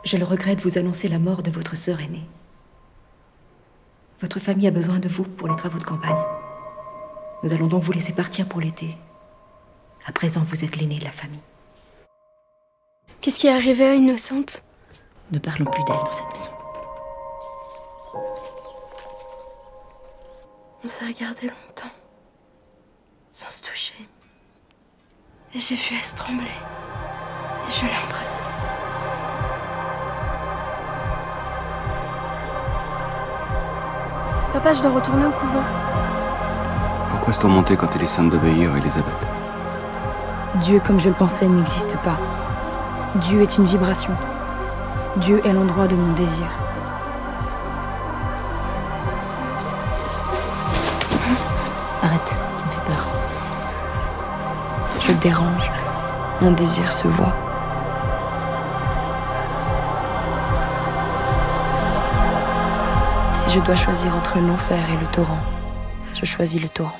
Je le regrette, vous annoncer la mort de votre sœur aînée. Votre famille a besoin de vous pour les travaux de campagne. Nous allons donc vous laisser partir pour l'été. À présent, vous êtes l'aînée de la famille. Qu'est-ce qui est arrivé à Innocente? Ne parlons plus d'elle dans cette maison. On s'est regardé longtemps, sans se toucher. Et j'ai vu elle trembler. Et je l'ai embrassée. Papa, je dois retourner au couvent. Pourquoi se tourmenter quand il est simple d'obéir, Elisabeth? Dieu, comme je le pensais, n'existe pas. Dieu est une vibration. Dieu est l'endroit de mon désir. Arrête, tu me fais peur. Je le dérange. Mon désir se voit. Si je dois choisir entre l'enfer et le torrent, je choisis le torrent.